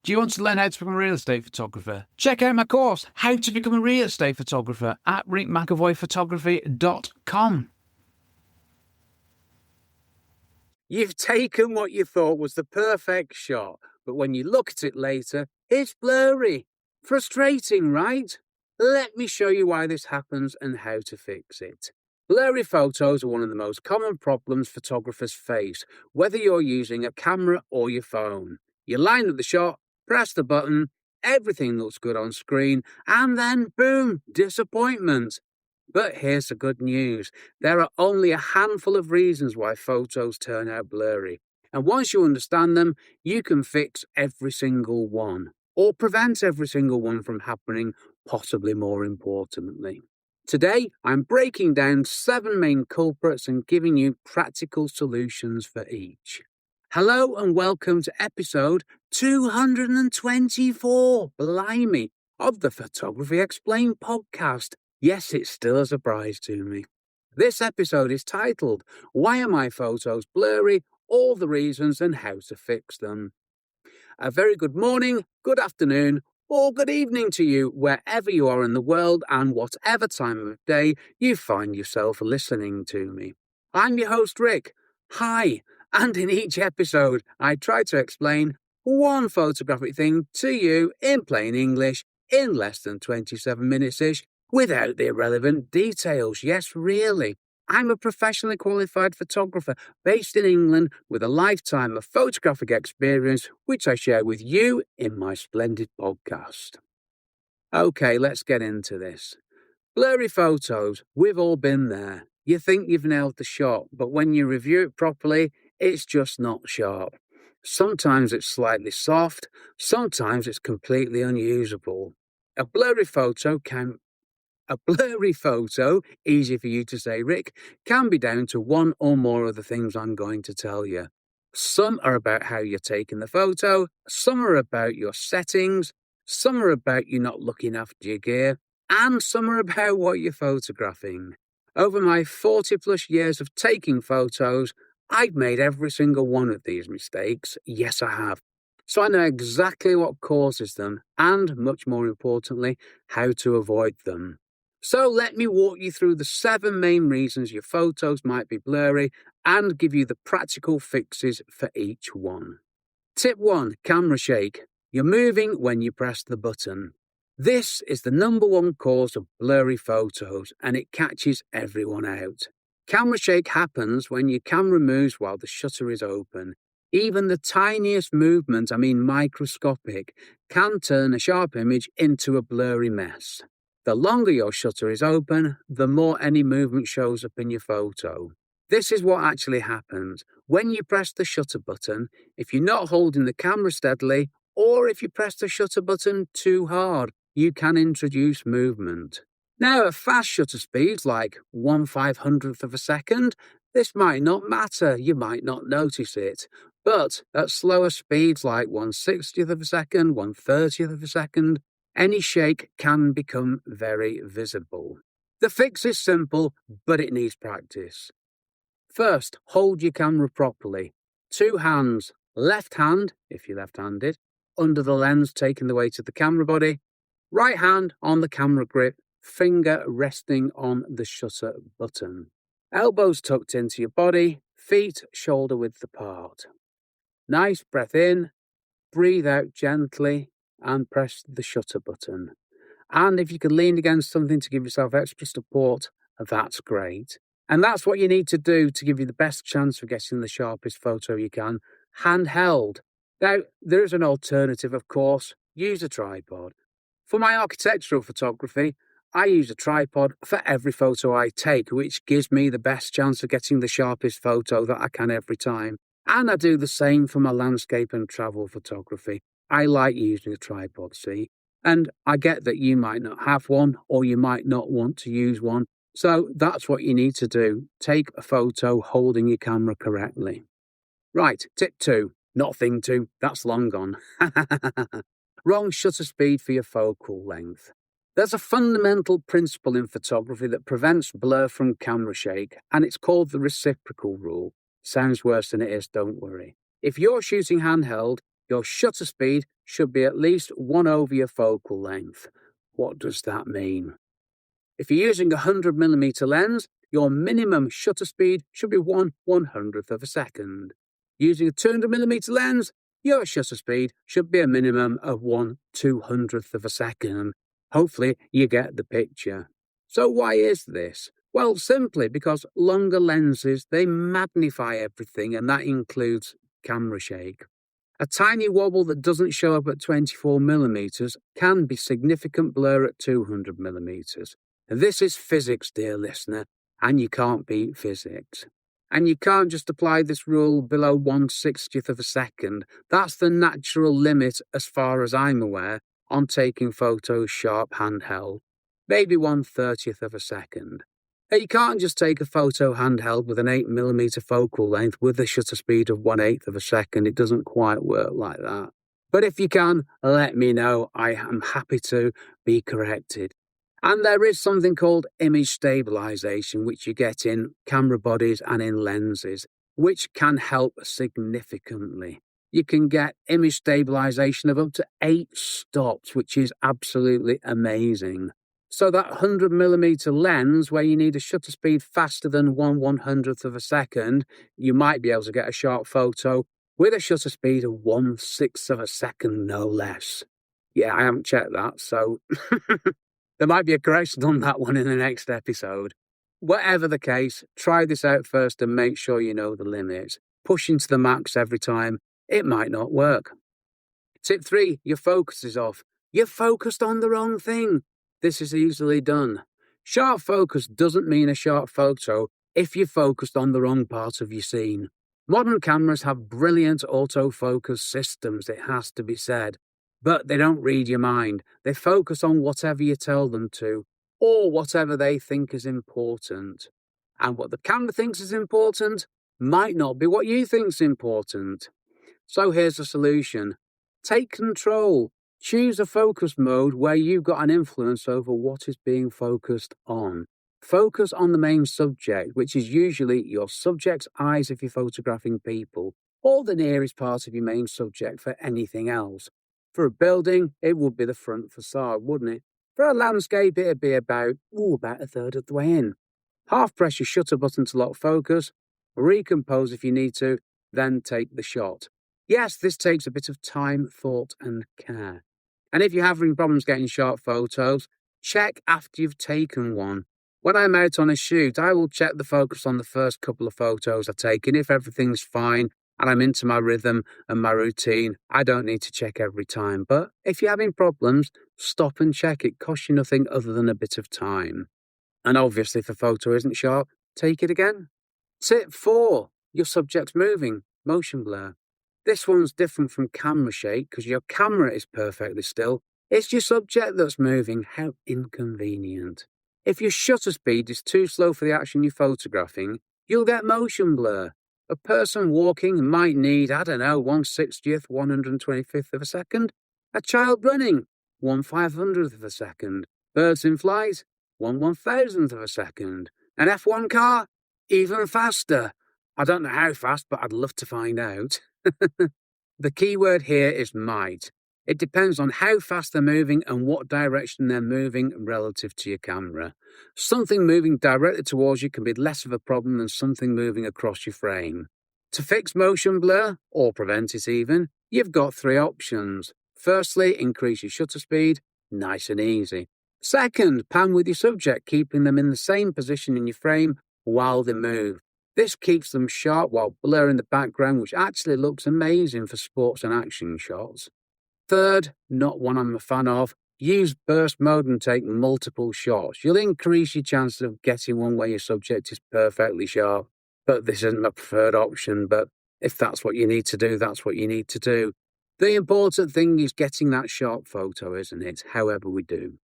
Do you want to learn how to become a real estate photographer? Check out my course, How to Become a Real Estate Photographer, at rickmcavoyphotography.com. You've taken what you thought was the perfect shot, but when you look at it later, it's blurry. Frustrating, right? Let me show you why this happens and how to fix it. Blurry photos are one of the most common problems photographers face, whether you're using a camera or your phone. You line up the shot, press the button, everything looks good on screen, and then boom, disappointment. But here's the good news. There are only a handful of reasons why photos turn out blurry. And once you understand them, you can fix every single one, or prevent every single one from happening, possibly more importantly. Today, I'm breaking down 7 main culprits and giving you practical solutions for each. Hello and welcome to episode 224, blimey, of the Photography Explained podcast. Yes, it's still a surprise to me. This episode is titled, Why Are My Photos Blurry? All the Reasons and How to Fix Them. A very good morning, good afternoon, or good evening to you, wherever you are in the world and whatever time of day you find yourself listening to me. I'm your host, Rick. Hi, and in each episode, I try to explain one photographic thing to you in plain English in less than 27 minutes-ish, without the irrelevant details. Yes, really. I'm a professionally qualified photographer based in England with a lifetime of photographic experience, which I share with you in my splendid podcast. Okay, let's get into this. Blurry photos, we've all been there. You think you've nailed the shot, but when you review it properly, it's just not sharp. Sometimes it's slightly soft, sometimes it's completely unusable. A blurry photo, easy for you to say, Rick, can be down to one or more of the things I'm going to tell you. Some are about how you're taking the photo, some are about your settings, some are about you not looking after your gear, and some are about what you're photographing. Over my 40 plus years of taking photos, I've made every single one of these mistakes. Yes, I have. So I know exactly what causes them, and much more importantly, how to avoid them. So let me walk you through the 7 main reasons your photos might be blurry and give you the practical fixes for each one. Tip 1, camera shake. You're moving when you press the button. This is the number one cause of blurry photos, and it catches everyone out. Camera shake happens when your camera moves while the shutter is open. Even the tiniest movement, microscopic, can turn a sharp image into a blurry mess. The longer your shutter is open, the more any movement shows up in your photo. This is what actually happens. When you press the shutter button, if you're not holding the camera steadily, or if you press the shutter button too hard, you can introduce movement. Now, at fast shutter speeds like 1/500th of a second, this might not matter, you might not notice it. But at slower speeds like 1/60th of a second, 1/30th of a second, any shake can become very visible. The fix is simple, but it needs practice. First, hold your camera properly. 2 hands, left hand, if you're left-handed, under the lens taking the weight of the camera body, right hand on the camera grip, finger resting on the shutter button. Elbows tucked into your body, feet shoulder-width apart. Nice breath in, breathe out gently, and press the shutter button. And if you can lean against something to give yourself extra support, that's great. And that's what you need to do to give you the best chance of getting the sharpest photo you can, handheld. Now, there is an alternative, of course. Use a tripod. For my architectural photography, I use a tripod for every photo I take, which gives me the best chance of getting the sharpest photo that I can every time. And I do the same for my landscape and travel photography. I like using a tripod, see? And I get that you might not have one or you might not want to use one. So that's what you need to do. Take a photo holding your camera correctly. Right, tip 2. Not thing 2, that's long gone. Wrong shutter speed for your focal length. There's a fundamental principle in photography that prevents blur from camera shake, and it's called the reciprocal rule. Sounds worse than it is, don't worry. If you're shooting handheld, your shutter speed should be at least 1 over your focal length. What does that mean? If you're using a 100mm lens, your minimum shutter speed should be 1/100th of a second. Using a 200mm lens, your shutter speed should be a minimum of 1/200th of a second. Hopefully, you get the picture. So why is this? Well, simply because longer lenses, they magnify everything, and that includes camera shake. A tiny wobble that doesn't show up at 24mm can be significant blur at 200mm. This is physics, dear listener, and you can't beat physics. And you can't just apply this rule below 1/60th of a second. That's the natural limit, as far as I'm aware, on taking photos sharp handheld. Maybe 1/30th of a second. You can't just take a photo handheld with an 8mm focal length with a shutter speed of 1/8th of a second. It doesn't quite work like that. But if you can, let me know. I am happy to be corrected. And there is something called image stabilization, which you get in camera bodies and in lenses, which can help significantly. You can get image stabilization of up to 8 stops, which is absolutely amazing. So that 100mm lens, where you need a shutter speed faster than 1/100th of a second, you might be able to get a sharp photo with a shutter speed of 1/6 of a second, no less. Yeah, I haven't checked that, so there might be a correction on that one in the next episode. Whatever the case, try this out first and make sure you know the limits. Pushing to the max every time, it might not work. Tip 3, your focus is off. You're focused on the wrong thing. This is easily done. Sharp focus doesn't mean a sharp photo if you're focused on the wrong part of your scene. Modern cameras have brilliant autofocus systems, it has to be said. But they don't read your mind. They focus on whatever you tell them to, or whatever they think is important. And what the camera thinks is important might not be what you think's important. So here's a solution. Take control. Choose a focus mode where you've got an influence over what is being focused on. Focus on the main subject, which is usually your subject's eyes if you're photographing people, or the nearest part of your main subject for anything else. For a building, it would be the front facade, wouldn't it? For a landscape, it'd be about a third of the way in. Half press your shutter button to lock focus, recompose if you need to, then take the shot. Yes, this takes a bit of time, thought, and care. And if you're having problems getting sharp photos, check after you've taken one. When I'm out on a shoot, I will check the focus on the first couple of photos I've taken. If everything's fine and I'm into my rhythm and my routine, I don't need to check every time. But if you're having problems, stop and check. It costs you nothing other than a bit of time. And obviously, if a photo isn't sharp, take it again. Tip 4, your subject's moving, motion blur. This one's different from camera shake because your camera is perfectly still. It's your subject that's moving. How inconvenient. If your shutter speed is too slow for the action you're photographing, you'll get motion blur. A person walking might need, 1/60th, 125th of a second. A child running, 1/500th of a second. Birds in flight, 1/1000th of a second. An F1 car, even faster. I don't know how fast, but I'd love to find out. The key word here is might. It depends on how fast they're moving and what direction they're moving relative to your camera. Something moving directly towards you can be less of a problem than something moving across your frame. To fix motion blur, or prevent it even, you've got 3 options. Firstly, increase your shutter speed, nice and easy. Second, pan with your subject, keeping them in the same position in your frame while they move. This keeps them sharp while blurring the background, which actually looks amazing for sports and action shots. Third, not one I'm a fan of, use burst mode and take multiple shots. You'll increase your chances of getting one where your subject is perfectly sharp. But this isn't my preferred option, but if that's what you need to do, that's what you need to do. The important thing is getting that sharp photo, isn't it? However we do.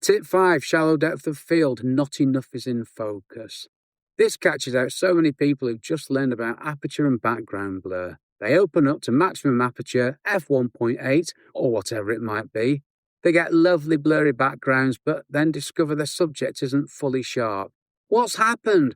Tip 5, shallow depth of field, not enough is in focus. This catches out so many people who've just learned about aperture and background blur. They open up to maximum aperture, f1.8, or whatever it might be. They get lovely blurry backgrounds, but then discover their subject isn't fully sharp. What's happened?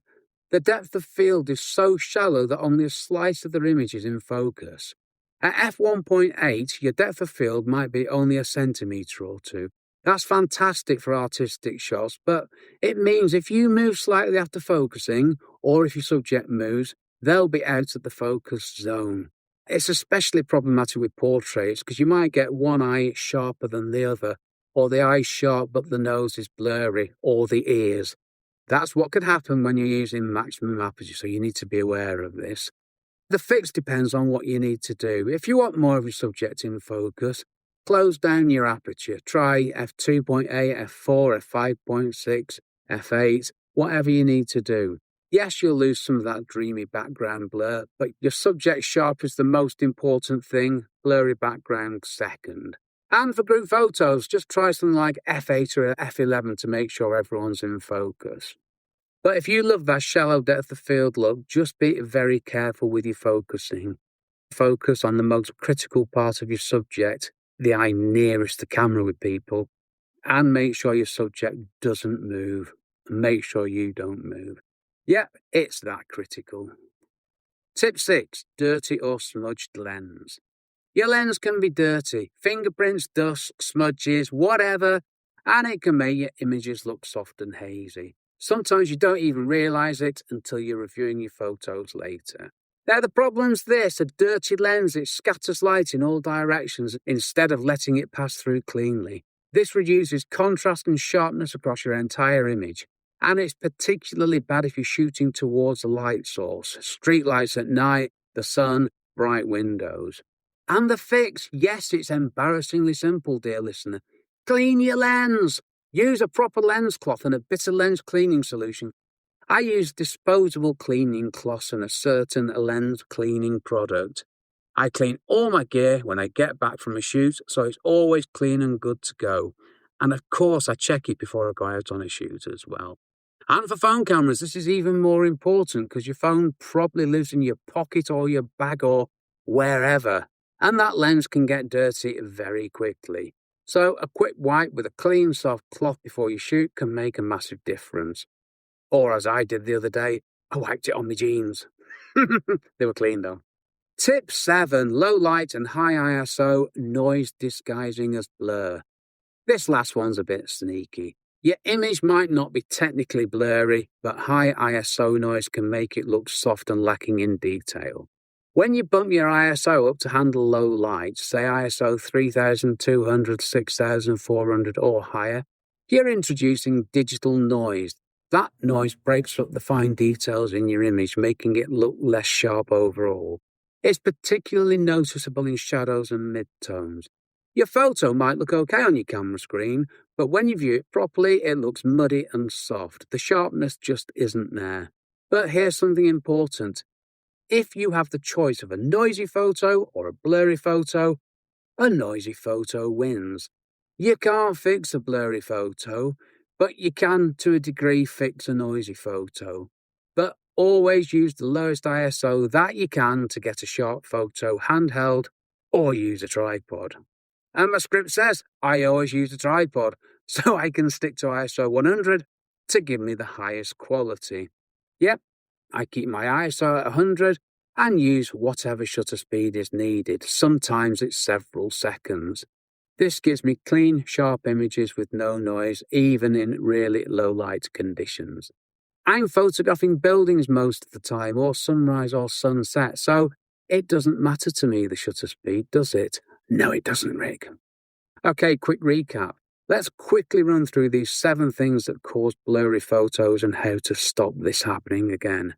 The depth of field is so shallow that only a slice of their image is in focus. At f1.8, your depth of field might be only a centimetre or two. That's fantastic for artistic shots, but it means if you move slightly after focusing, or if your subject moves, they'll be out of the focus zone. It's especially problematic with portraits because you might get one eye sharper than the other, or the eye's sharp but the nose is blurry, or the ears. That's what could happen when you're using maximum aperture, so you need to be aware of this. The fix depends on what you need to do. If you want more of your subject in focus, close down your aperture. Try f2.8, f4, f5.6, f8, whatever you need to do. Yes, you'll lose some of that dreamy background blur, but your subject sharp is the most important thing, blurry background second. And for group photos, just try something like f8 or f11 to make sure everyone's in focus. But if you love that shallow depth of field look, just be very careful with your focusing. Focus on the most critical part of your subject, the eye nearest the camera with people, and make sure your subject doesn't move. Make sure you don't move. Yep, it's that critical. Tip 6, dirty or smudged lens. Your lens can be dirty, fingerprints, dust, smudges, whatever, and it can make your images look soft and hazy. Sometimes you don't even realise it until you're reviewing your photos later. Now the problem's this, a dirty lens, it scatters light in all directions instead of letting it pass through cleanly. This reduces contrast and sharpness across your entire image. And it's particularly bad if you're shooting towards a light source, street lights at night, the sun, bright windows. And the fix, yes, it's embarrassingly simple, dear listener. Clean your lens. Use a proper lens cloth and a bit of lens cleaning solution. I use disposable cleaning cloths and a certain lens cleaning product. I clean all my gear when I get back from a shoot, so it's always clean and good to go. And of course, I check it before I go out on a shoot as well. And for phone cameras, this is even more important because your phone probably lives in your pocket or your bag or wherever, and that lens can get dirty very quickly. So a quick wipe with a clean, soft cloth before you shoot can make a massive difference. Or as I did the other day, I wiped it on my jeans. They were clean though. Tip 7, low light and high ISO, noise disguising as blur. This last one's a bit sneaky. Your image might not be technically blurry, but high ISO noise can make it look soft and lacking in detail. When you bump your ISO up to handle low light, say ISO 3200, 6400 or higher, you're introducing digital noise. That noise breaks up the fine details in your image, making it look less sharp overall. It's particularly noticeable in shadows and midtones. Your photo might look okay on your camera screen, but when you view it properly, it looks muddy and soft. The sharpness just isn't there. But here's something important. If you have the choice of a noisy photo or a blurry photo, a noisy photo wins. You can't fix a blurry photo, but you can, to a degree, fix a noisy photo. But always use the lowest ISO that you can to get a sharp photo handheld or use a tripod. And my script says I always use a tripod, so I can stick to ISO 100 to give me the highest quality. Yep, I keep my ISO at 100 and use whatever shutter speed is needed. Sometimes it's several seconds. This gives me clean, sharp images with no noise, even in really low light conditions. I'm photographing buildings most of the time, or sunrise or sunset, so it doesn't matter to me the shutter speed, does it? No, it doesn't, Rick. Okay, quick recap. Let's quickly run through these 7 things that cause blurry photos and how to stop this happening again.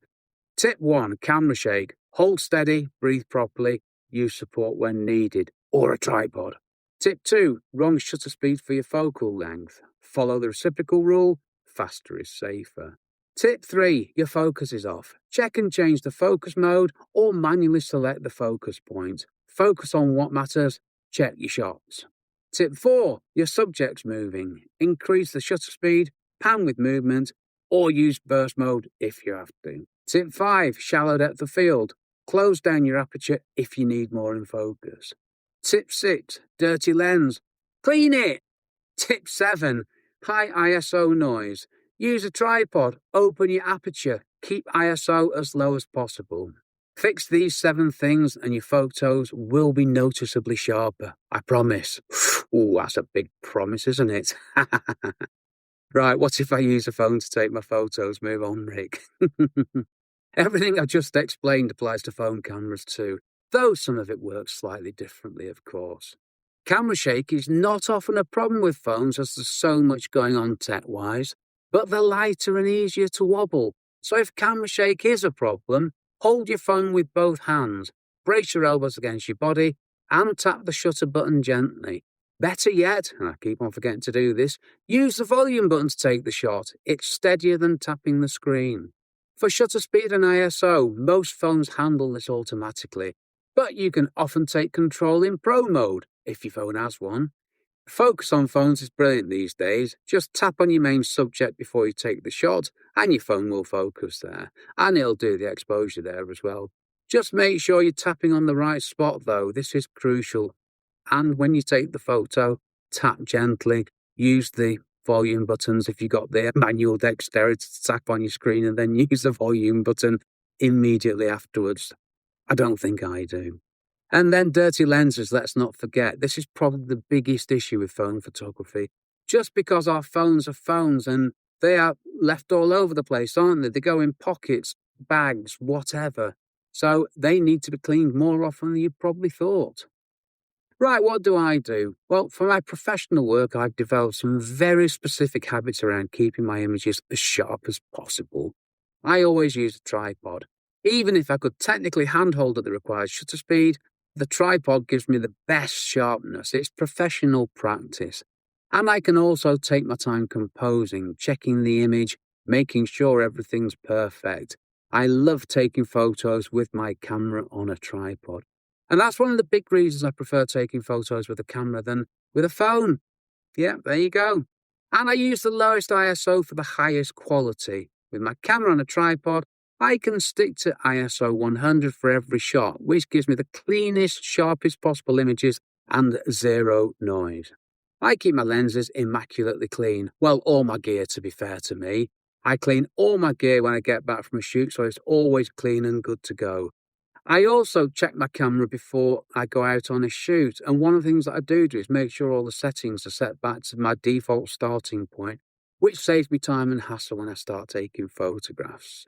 Tip 1, camera shake. Hold steady, breathe properly, use support when needed, or a tripod. Tip 2, wrong shutter speed for your focal length. Follow the reciprocal rule, faster is safer. Tip 3, your focus is off. Check and change the focus mode or manually select the focus point. Focus on what matters, check your shots. Tip 4, your subject's moving. Increase the shutter speed, pan with movement, or use burst mode if you have to. Tip 5, shallow depth of field. Close down your aperture if you need more in focus. Tip 6, dirty lens. Clean it. Tip 7, high ISO noise. Use a tripod, open your aperture, keep ISO as low as possible. Fix these 7 things and your photos will be noticeably sharper. I promise. Ooh, that's a big promise, isn't it? Right, what if I use a phone to take my photos? Move on, Rick. Everything I've just explained applies to phone cameras too, though some of it works slightly differently, of course. Camera shake is not often a problem with phones as there's so much going on tech-wise, but they're lighter and easier to wobble. So if camera shake is a problem, hold your phone with both hands, brace your elbows against your body, and tap the shutter button gently. Better yet, and I keep on forgetting to do this, use the volume button to take the shot. It's steadier than tapping the screen. For shutter speed and ISO, most phones handle this automatically, but you can often take control in Pro mode, if your phone has one. Focus on phones is brilliant these days. Just tap on your main subject before you take the shot, and your phone will focus there, and it'll do the exposure there as well. Just make sure you're tapping on the right spot though, this is crucial. And when you take the photo, tap gently, use the volume buttons if you got the manual dexterity to tap on your screen and then use the volume button immediately afterwards. I don't think I do. And then dirty lenses, let's not forget. This is probably the biggest issue with phone photography. Just because our phones are phones and they are left all over the place, aren't they? They go in pockets, bags, whatever. So they need to be cleaned more often than you probably thought. Right, what do I do? Well, for my professional work, I've developed some very specific habits around keeping my images as sharp as possible. I always use a tripod. Even if I could technically handhold at the required shutter speed, the tripod gives me the best sharpness. It's professional practice. And I can also take my time composing, checking the image, making sure everything's perfect. I love taking photos with my camera on a tripod. And that's one of the big reasons I prefer taking photos with a camera than with a phone. Yeah, there you go. And I use the lowest ISO for the highest quality. With my camera on a tripod, I can stick to ISO 100 for every shot, which gives me the cleanest, sharpest possible images and zero noise. I keep my lenses immaculately clean. Well, all my gear, to be fair to me. I clean all my gear when I get back from a shoot, so it's always clean and good to go. I also check my camera before I go out on a shoot, and one of the things that I do is make sure all the settings are set back to my default starting point, which saves me time and hassle when I start taking photographs.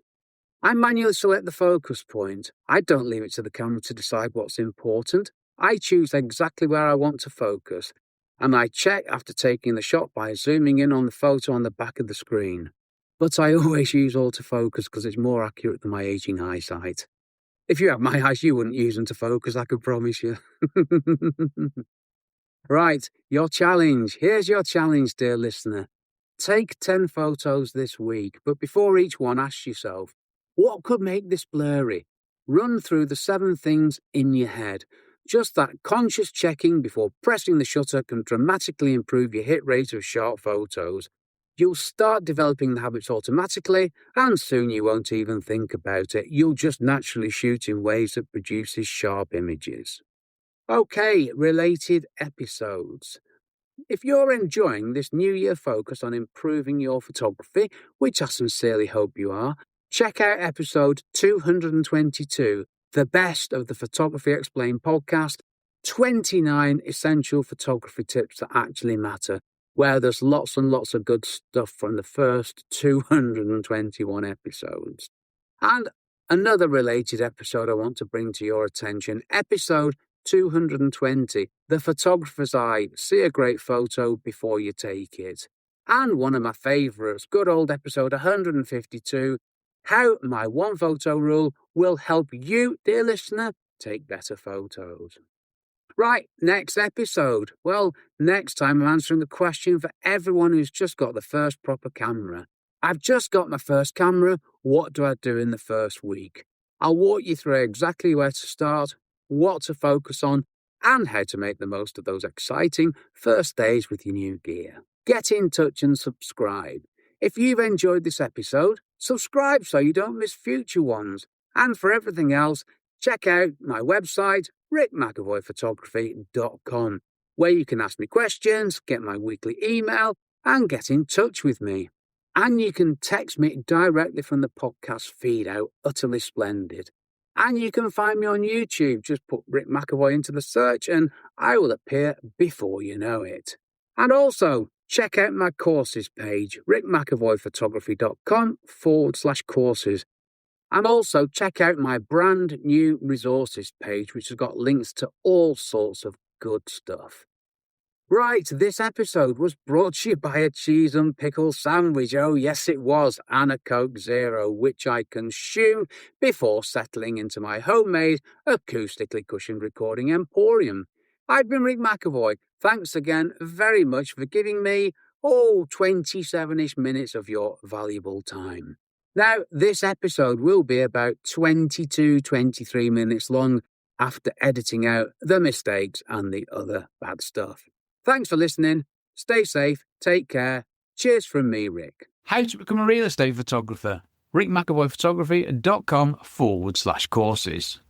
I manually select the focus point. I don't leave it to the camera to decide what's important. I choose exactly where I want to focus, and I check after taking the shot by zooming in on the photo on the back of the screen. But I always use autofocus because it's more accurate than my aging eyesight. If you had my eyes, you wouldn't use them to focus, I can promise you. Right, your challenge. Here's your challenge, dear listener. Take 10 photos this week, but before each one, ask yourself, what could make this blurry? Run through the 7 things in your head. Just that conscious checking before pressing the shutter can dramatically improve your hit rate of sharp photos. You'll start developing the habits automatically, and soon you won't even think about it. You'll just naturally shoot in ways that produces sharp images. Okay, related episodes. If you're enjoying this New Year focus on improving your photography, which I sincerely hope you are, check out episode 222, the best of the Photography Explained podcast, 29 essential photography tips that actually matter, where there's lots and lots of good stuff from the first 221 episodes. And another related episode I want to bring to your attention, episode 220, The Photographer's Eye, see a great photo before you take it. And one of my favourites, good old episode 152, how my one photo rule will help you, dear listener, take better photos. Right, next episode. Well, next time I'm answering the question for everyone who's just got the first proper camera. I've just got my first camera. What do I do in the first week? I'll walk you through exactly where to start, what to focus on, and how to make the most of those exciting first days with your new gear. Get in touch and subscribe. If you've enjoyed this episode, subscribe so you don't miss future ones. And for everything else, check out my website, rickmcavoyphotography.com, where you can ask me questions, get my weekly email, and get in touch with me. And you can text me directly from the podcast feed out, utterly splendid. And you can find me on YouTube. Just put Rick McAvoy into the search and I will appear before you know it. And also, check out my courses page, rickmcavoyphotography.com/courses. And also check out my brand new resources page, which has got links to all sorts of good stuff. Right, this episode was brought to you by a cheese and pickle sandwich. Oh, yes, it was, and a Coke Zero, which I consumed before settling into my homemade, acoustically cushioned recording emporium. I've been Rick McAvoy. Thanks again very much for giving me, 27-ish minutes of your valuable time. Now, this episode will be about 23 minutes long after editing out the mistakes and the other bad stuff. Thanks for listening. Stay safe. Take care. Cheers from me, Rick. How to become a real estate photographer. rickmcavoyphotography.com/courses.